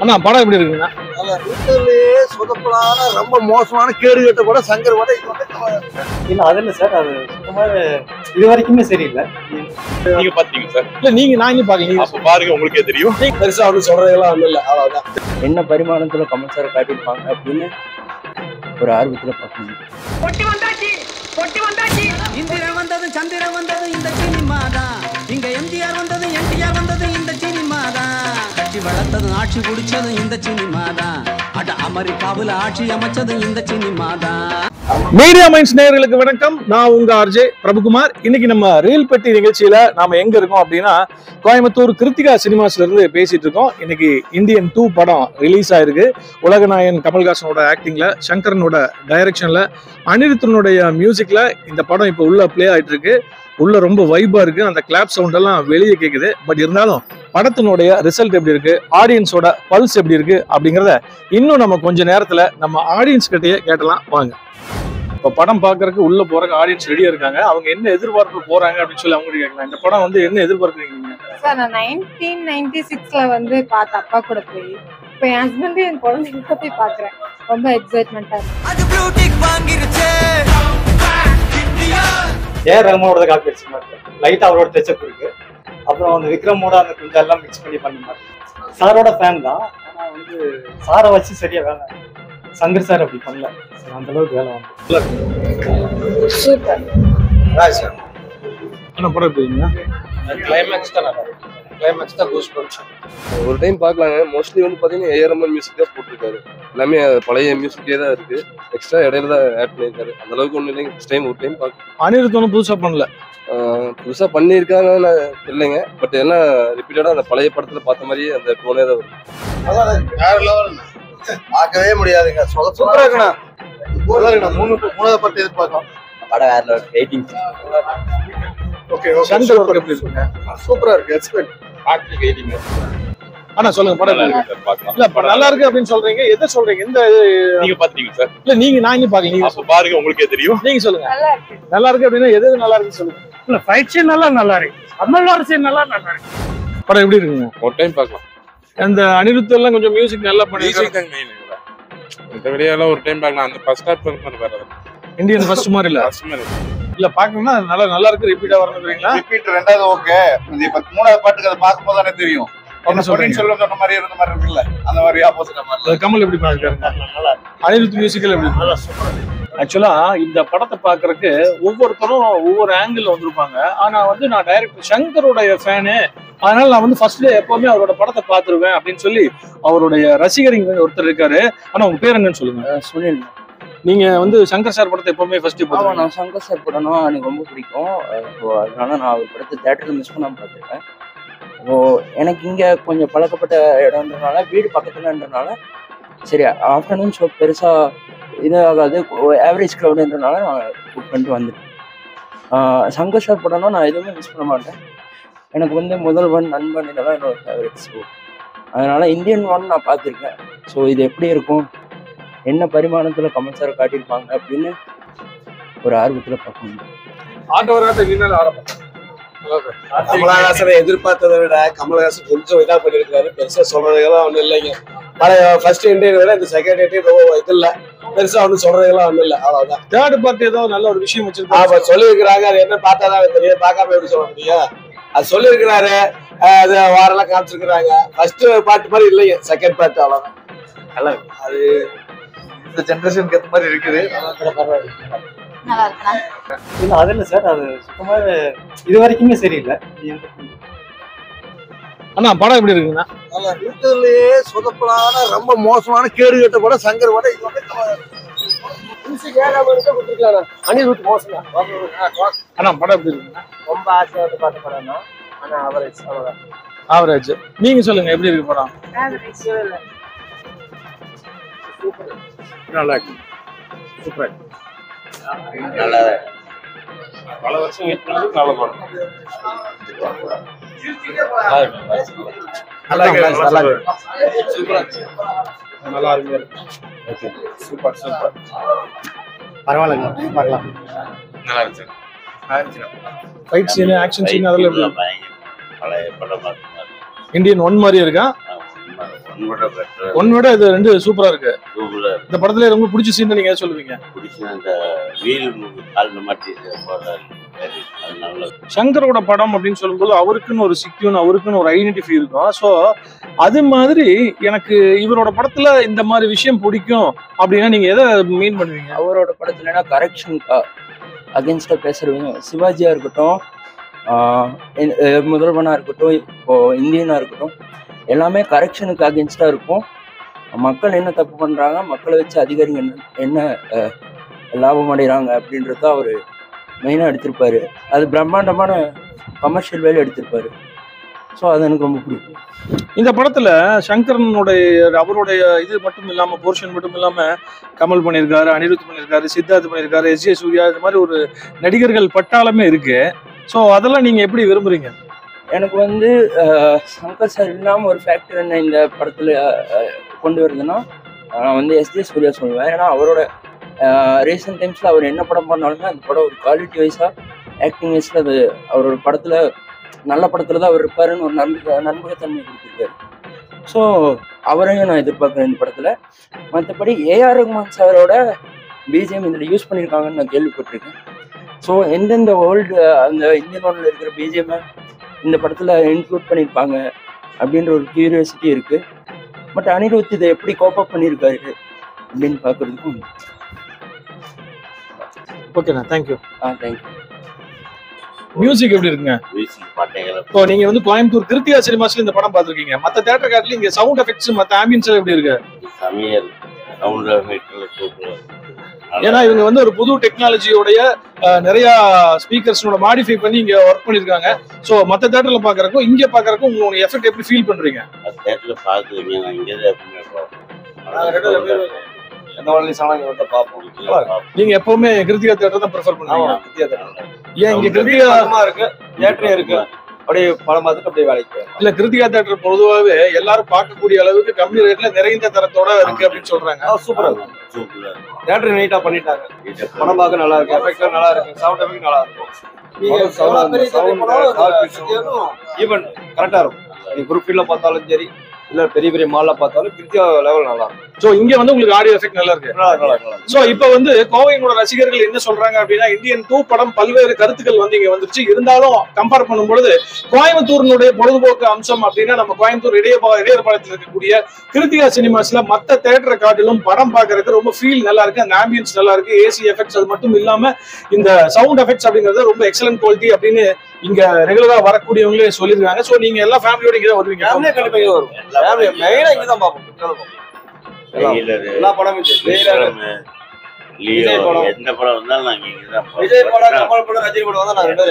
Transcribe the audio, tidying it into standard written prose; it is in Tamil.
அண்ணா படம் எப்படி இருக்குங்க? வீட்டிலேயே சொதப்பலான ரொம்ப மோசமான கேடு கட்ட கூட சங்கர் கூட இல்ல அது இல்ல சார், அது சுத்தமாவே இது வரைக்குமே சரியில்லை. நீங்க பாத்தீங்க சார்? இல்ல நான் இன்னும் பாக்கல. அப்ப பாருங்க, உங்களுக்கே தெரியும். பெருசா வந்து சொல்றதெல்லாம் ஒண்ணும் இல்லை, அவ்வளவுதான். என்ன பரிமாணத்துல கமல் சார் காட்டியிருப்பாங்க அப்படின்னு ஒரு ஆர்வத்துல பார்க்கணும். இந்திரன் வந்தது சந்திரன் வந்தது இந்த சினிமா தான், இங்க எம்ஜிஆர் வந்தது என்டிஆர் வந்தது இந்த சினிமா தான், கட்சி வளர்த்தது ஆட்சி குடிச்சது இந்த சினிமா தான், அட அமெரிக்காவில் ஆட்சி அமைச்சது இந்த சினிமா தான். மீடியா மைண்ட்ஸ் நேயர்களுக்கு வணக்கம். நான் உங்க ஆர்ஜே பிரபுகுமார். இன்னைக்கு நம்ம ரீல் பெட்டி நிகழ்ச்சியில நாம எங்க இருக்கோம் அப்படின்னா கோயம்புத்தூர் கிருத்திகா சினிமாஸ்ல இருந்து பேசிட்டு இருக்கோம். இன்னைக்கு இந்தியன் 2 படம் ரிலீஸ் ஆயிருக்கு. உலகநாயகன் கமல்ஹாசனோட ஆக்டிங்ல, சங்கரனோட டைரக்ஷன்ல, அனிருத்தனுடைய மியூசிக்ல இந்த படம் இப்போ உள்ள பிளே ஆயிட்டு இருக்கு. உள்ள ரொம்ப வைபா இருக்கு. அந்த கிளாப் சவுண்ட் எல்லாம் வெளியே கேக்குது. பட் இருந்தாலும் படத்தினுடைய ரிசல்ட் எப்படி இருக்கு, ஆடியன்ஸோட பல்ஸ் எப்படி இருக்கு அப்படிங்கிறத இன்னும் நம்ம கொஞ்ச நேரத்துல நம்ம ஆடியன்ஸ் கிட்டயே கேட்டலாம் வாங்க. இப்போ படம் பார்க்கறதுக்கு உள்ள போறதுக்கு ஆடியன்ஸ் ரெடியா இருக்காங்க. அவங்க என்ன எதிர்பார்ப்பு போறாங்க அப்படின்னு சொல்லி அவங்க கேட்கலாம். இந்த படம் வந்து என்ன எதிர்பார்க்குறீங்க நீங்க? சார் நான் 1996ல வந்து பார்த்த அப்பா கூட போய் இப்போ என் ஹஸ்பண்ட் என் குழந்தைங்க போய் பார்க்குறேன். ரொம்ப எக்ஸைட்மெண்ட்டாக இருக்கு. அது ப்ளூ டிக் வாங்கிருச்சு. ஏஆர் ரஹ்மானோட காப்பி அடிச்சு லைட்டா அவரோட டச்சப் இருக்கு. அப்புறம் அந்த விக்ரமோட அந்த கொஞ்சம் எல்லாம் மிக்ஸ் பண்ணி பண்ணி சாரோட ஃபேன் தான். ஆனா வந்து சாரை வச்சு சரியா வேலை, சங்கர் சார் அப்படி பண்ணல. அந்த அளவுக்கு வேலை வந்து சூப்பர். ஆனா படம் எப்படிங்க? கிளைமேக்ஸ் தான் நல்லா இருக்கு. கிளைமேக்ஸ் தான் பூஸ்ட் பண்ணுச்சு. ஒரு டைம் பார்க்கலாங்க. மோஸ்ட்லி வந்து பார்த்தீங்கன்னா ஏஆர் ரஹ்மான் மியூசிக் தான் போட்டிருக்காரு. எல்லாமே பழைய மியூசிக்கே தான் இருக்கு. எக்ஸ்ட்ரா இடையில தான் ஆட் பண்ணியிருக்காரு. அந்த அளவுக்கு ஒன்றும் இல்லைங்க. ஃபர்ஸ்ட் டைம் ஒரு டைம் பார்க்க அனிருத்தனும் புதுசா பண்ணல, புதுசாக பண்ணியிருக்காங்கன்னு இல்லைங்க. பட் எல்லாம் ரிப்பீட்டடாக அந்த பழைய படத்தில் பார்த்த மாதிரியே அந்த டோனே தான் வரும். வேற லெவல், பார்க்கவே முடியாதுங்க. சூப்பரா இருக்குண்ணா. மூணாவது படத்தை எதிர்பார்க்கலாம். படம் வேற level, waiting. Okay Shankar work எப்படி இருக்குங்க? சூப்பரா இருக்கு. எக்ஸ்பெக்ட் பாட்டு வெயிட்டிங். ஆனா சொல்லுங்க படம் எப்படி இருக்கு? பார்க்கலாம். இல்ல படம் நல்லா இருக்கு அப்படின்னு சொல்றீங்க. எதை சொல்றீங்க? இந்த நீங்க பாத்தீங்க சார்? இல்ல நான் இன்னும் பாக்கல. அப்ப பாருங்க, உங்களுக்கே தெரியும். நீங்க சொல்லுங்க. நல்லா இருக்கு. நல்லா இருக்கு அப்படின்னா எது நல்லா இருக்குன்னு சொல்லுங்க. இல்ல ஃபைட் சீன் நல்லா இருக்கு. கமலோட சீன் நல்லா இருக்கு. படம் எப்படி இருக்குங்க? ஒரு டைம் பார்க்கலாம். அந்த அனிருத் எல்லாம் கொஞ்சம் மியூசிக் நல்லா பண்ணிருக்காங்க. இந்த வீடியோல ஒரு டைம் பார்க்கலாம். அந்த ஃபர்ஸ்ட் ஹாஃப் வந்து வேற இந்தியன் ஃபர்ஸ்ட் மாதிரி இல்ல. இல்ல பாக்கணும்னா நல்லா இருக்கு. ரிப்பீட்டா வரணும்ங்கறீங்களா? ரிப்பீட் ரெண்டாவது ஓகே. இப்ப மூணாவது பாட்டுக்கு அதை பார்க்கும்போது தானே தெரியும். என்ன சொல்றீங்க? சொன்ன மாதிரி இருந்த மாதிரி இருக்குல்ல, அந்த மாதிரி ஆப்போசிட் மாதிரி. கமல் எப்படி பண்ணிருக்காங்க? அனிருத் மியூசிக்கல் எப்படி? ஆக்சுவலா இந்த படத்தை பாக்குறதுக்கு ஒவ்வொருத்தரும் ஒவ்வொரு ஆங்கிள் வந்திருப்பாங்க. ஆனா வந்து நான் டைரக்டர் சங்கரோடைய ஃபேனு, அதனால நான் வந்து ஃபர்ஸ்ட் டே எப்பவுமே அவரோட படத்தை பாத்துருவேன் அப்படின்னு சொல்லி அவருடைய ரசிகரிங்க ஒருத்தர் இருக்காரு. ஆனா உங்க பேர் என்னன்னு சொல்லுங்க. சுனில். நீங்க வந்து சங்கர் சார் படத்தை எப்பவுமே ஃபர்ஸ்ட் டே ஆமா, நான் சங்கர் சார் படம்னா எனக்கு ரொம்ப பிடிக்கும். அதனால நான் அவர் படத்தை தேட்டரில் மிஸ் பண்ணாம பார்த்துருக்கேன். எனக்கு இங்கே கொஞ்சம் பழக்கப்பட்ட இடம்ன்றனால, வீடு பக்கத்துலன்றனால சரி ஆஃப்டர்நூன் ஷோ பெருசாக இதாகாது, ஆவரேஜ் க்ரௌடுன்றனால நான் புக் பண்ணிட்டு வந்துட்டேன். சங்கர் சார் படம்னா நான் எதுவுமே மிஸ் பண்ண மாட்டேன். எனக்கு வந்து முதல்வன், நண்பன் இதெல்லாம் என்னோட ஃபேவரட் ஷோ. அதனால இந்தியன் 1 நான் பார்த்துருக்கேன். ஸோ இது எப்படி இருக்கும், என்ன பரிமாணத்தில் கமல் சார் காட்டியிருப்பாங்க அப்படின்னு ஒரு ஆர்வத்தில் பார்க்கணும். ஆட்டவராட்ட வீணால் ஆரம்பம். கமலஹாசனை எதிர்பார்த்ததை விட கமலஹாசன் கொஞ்சம் இதா பண்ணிருக்காரு. பெருசா சொல்றதுக்கெல்லாம் ஒண்ணும் இல்லைங்க. ஃபர்ஸ்ட் இன்டர்வியூ விட இந்த செகண்ட் இன்டர்வியூ இது இல்ல, பெருசா ஒன்றும் சொல்றதுக்கெல்லாம் ஒண்ணும் இல்லை, அவ்வளவுதான். தேர்ட் பார்ட் ஏதோ நல்ல ஒரு விஷயம் வச்சிருக்காங்க. சொல்லியிருக்கிறாங்க. அது என்ன பார்த்தாதான் தெரியும், பார்க்காம எப்படி சொல்ல முடியும்? அது சொல்லியிருக்கிறாரு. அது வாரெல்லாம் காமிச்சிருக்கிறாங்க. ஃபர்ஸ்ட் பார்ட் மாதிரி இல்லைங்க, செகண்ட் பார்ட் அவ்வளவுதான். நல்லா இருக்கு. அது இந்த ஜெனரேஷனுக்கு ஏற்ற மாதிரி இருக்குது. நல்லா இருக்கா? இல்ல அது இல்ல சார், அது சுத்தமாவே இது வரைக்குமே சரியில்லை. அண்ணா படம் எப்படி இருக்குங்கண்ணா? வீட்டிலேயே சொதப்பலான ரொம்ப மோசமான கேடு கட்ட கூட சங்கர் கூட இது வந்து அனிருத் மோசம். அண்ணா படம் எப்படி இருக்குங்கண்ணா? ரொம்ப ஆசையாக வந்து பார்த்த படம் தான். ஆனால் ஆவரேஜ், அவ்வளோதான். ஆவரேஜ். நீங்க சொல்லுங்க எப்படி இருக்கு படம்? நல்லா இருக்கு. சூப்பர். நல்லா பல வருஷம் வெயிட் பண்ணது நல்ல படம். நல்லா இருக்கு. Okay, super. பரவாயில்லைங்க, பார்க்கலாம். நல்லா இருக்கு. ஃபைட் சீன், ஆக்ஷன் சீன் அதெல்லாம் எப்படி? பழைய படம் இந்தியன் 1 மாதிரி இருக்கா? ஒன்னோட பெட்டர் ஒன்னோட இது ரெண்டு சூப்பரா இருக்கு. சூப்பரா இந்த படத்துல ரொம்ப பிடிச்ச சீன் நீங்க எதை சொல்லுவீங்க? பிடிச்ச அந்த வீல் காலில் மாட்டி போடுறாரு, அது நல்லா சங்கரோட படம் அப்படின்னு சொல்லும்போது அவருக்குன்னு ஒரு சிக்யூன், அவருக்குன்னு ஒரு ஐடென்டிஃபை இருக்கும். ஸோ அது மாதிரி எனக்கு இவரோட படத்துல இந்த மாதிரி விஷயம் பிடிக்கும் அப்படின்னா நீங்க எதை மீன் பண்ணுவீங்க? அவரோட படத்துலனா கரெக்ஷன் அகேன்ஸ்டா பேசுறவங்க சிவாஜியா இருக்கட்டும், முதல்வனா இருக்கட்டும், இப்போ இந்தியனா இருக்கட்டும், எல்லாமே கரெக்ஷனுக்கு அகேன்ஸ்டா இருக்கும். மக்கள் என்ன தப்பு பண்றாங்க, மக்களை வச்சு அதிகாரிகள் என்ன லாபம் அடைகிறாங்க அப்படின்றத அவரு மெயினா எடுத்திருப்பாரு. அது பிரம்மாண்டமான கமர்ஷியல் வேலை எடுத்திருப்பாரு. ஸோ அது எனக்கு ரொம்ப பிடிக்கும். இந்த படத்துல சங்கரனுடைய அவருடைய இது மட்டும் இல்லாம போர்ஷன் மட்டும் இல்லாம கமல் பண்ணியிருக்காரு, அனிருத் பண்ணியிருக்காரு, சித்தார்த் பண்ணியிருக்காரு, எஸ்.ஜே. சூர்யா, இது மாதிரி ஒரு நடிகர்கள் பட்டாளமே இருக்கு. ஸோ அதெல்லாம் நீங்க எப்படி விரும்புறீங்க? எனக்கு வந்து சங்கர் சார் இல்லாமல் ஒரு ஃபேக்டர் என்ன இந்த படத்தில் கொண்டு வருதுன்னா, நான் வந்து எஸ்.ஜே. சூர்யா சொல்லுவேன். ஏன்னா அவரோட ரீசெண்ட் டைம்ஸில் அவர் என்ன படம் பண்ணாலுமே அந்த படம் ஒரு குவாலிட்டி வைஸாக, ஆக்டிங் வைஸில் அது அவரோட படத்தில் நல்ல படத்தில் தான் அவர் இருப்பாருன்னு ஒரு நண்பகத்தன்மை கொடுத்துருக்காரு. ஸோ அவரையும் நான் எதிர்பார்க்குறேன் இந்த படத்தில். மற்றபடி ஏஆர் ரஹ்மான் சாரோட பிஜிஎம் இதில் யூஸ் பண்ணியிருக்காங்கன்னு நான் கேள்விப்பட்டிருக்கேன். ஸோ எந்தெந்த வேர்ல்டு அந்த இந்தியன் வேர்ல்டில் இருக்கிற பிஜிஎம்மை இந்த படத்தில் இன்க்ளூட் பண்ணியிருப்பாங்க அப்படின்ற ஒரு கியூரியாசிட்டி இருக்குது. பட் அனிருத் இதை எப்படி கோப்பப் பண்ணியிருக்காரு அப்படின்னு பார்க்குறதுக்கும். ஓகேண்ணா, தேங்க்யூ. தேங்க்யூ. மியூசிக் எப்படி இருக்குங்க? மியூசிக் பாட்டைகளை இப்போ நீங்க வந்து கோயம்புத்தூர் கிருத்திகா சினிமாஸ்ல இந்த படம் பார்த்துருக்கீங்க. மற்ற தேட்டர் காட்டில இங்க சவுண்ட் எஃபெக்ட்ஸ், மற்ற ஆம்பியன்ஸ் எப்படி இருக்கு? செமையா இருக்கு, சவுண்ட் எஃபெக்ட்ல சூப்பரா இருக்கு. ஏன்னா இவங்க வந்து ஒரு புது டெக்னாலஜியோடைய நிறைய ஸ்பீக்கர்ஸோட மாடிஃபை பண்ணி இங்க ஒர்க் பண்ணிருக்காங்க. ஸோ மற்ற தேட்டர்ல பாக்குறக்கும் இங்க பாக்குறக்கும் உங்களோட எஃபெக்ட் எப்படி ஃபீல் பண்றீங்க? தேட்டர்ல பாக்குறீங்க, நான் இங்கதான் எப்பவுமே பார்ப்போம். எந்த வழி சாணம் வந்து பார்ப்போம். நீங்க எப்பவுமே கிருத்திகா தேட்டர் தான் ப்ரிஃபர் பண்ணுவீங்க? கிருத்திகா தேட்டர் ஏன் இங்க கிருத்திகா இருக்கு, தேட்டரே இருக்கு, அப்படியே படம் பார்த்துட்டு அப்படியே வேலைக்கு இல்ல கிருத்திகா தேட்டர் பொதுவாகவே எல்லாரும் பார்க்கக்கூடிய அளவுக்கு கம்மி ரேட்ல நிறைந்த தரத்தோட இருக்கு அப்படின்னு சொல்றாங்க. சூப்பரா இருக்கு. சூப்பரா இருக்கு. தேட்டர் நீட்டா பண்ணிட்டாங்க. படம் பார்க்க நல்லா இருக்கு, எஃபெக்ட் நல்லா இருக்கு, சவுண்ட் எஃபெக்ட் நல்லா இருக்கும். ஈவன் கரெக்டா இருக்கும். நீங்க குரூப் ஃபீல்ட்ல பார்த்தாலும் சரி, இல்ல பெரிய பெரிய மால்ல பார்த்தாலும் கிருத்திகா லெவல் நல்லா இருக்கும். சோ இங்க வந்து உங்களுக்கு ஆடியோ எஃபெக்ட் நல்லா இருக்கு. சோ இப்போ வந்து கோவையினோட ரசிகர்கள் என்ன சொல்றாங்க அப்படின்னா, இந்தியன் 2 படம் பல்வேறு கருத்துக்கள் வந்து இங்க வந்துருச்சு. இருந்தாலும் கம்பேர் பண்ணும்பொழுது கோயம்புத்தூரினுடைய பொழுதுபோக்கு அம்சம் அப்படின்னா நம்ம கோயம்புத்தூர் இடையர்பாளையத்தில் இருக்கக்கூடிய கிருத்திகா சினிமாஸ்ல மற்ற தேட்டரை காட்டிலும் படம் பார்க்கறதுக்கு ரொம்ப ஃபீல் நல்லா இருக்கு. அந்த ஆம்பியன்ஸ் நல்லா இருக்கு, ஏசி எஃபெக்ட்ஸ், அது மட்டும் இல்லாம இந்த சவுண்ட் எஃபெக்ட்ஸ் அப்படிங்கிறது ரொம்ப எக்ஸலன்ட் குவாலிட்டி அப்படின்னு இங்க ரெகுலரா வரக்கூடியவங்களே சொல்லிருக்காங்க. சோ நீங்க எல்லாம் ஃபேமிலியோட இங்க தான் வருவீங்க? கண்டிப்பா இங்க வரும். மெயினா இங்க தான் பார்ப்போம். எல்லா படமும் லியோ எந்த படம் வந்தாலும் நாங்க இங்கதான் விஜய் படம், கமல் படம், ரஜினி படம் வந்தா நான் ரெண்டு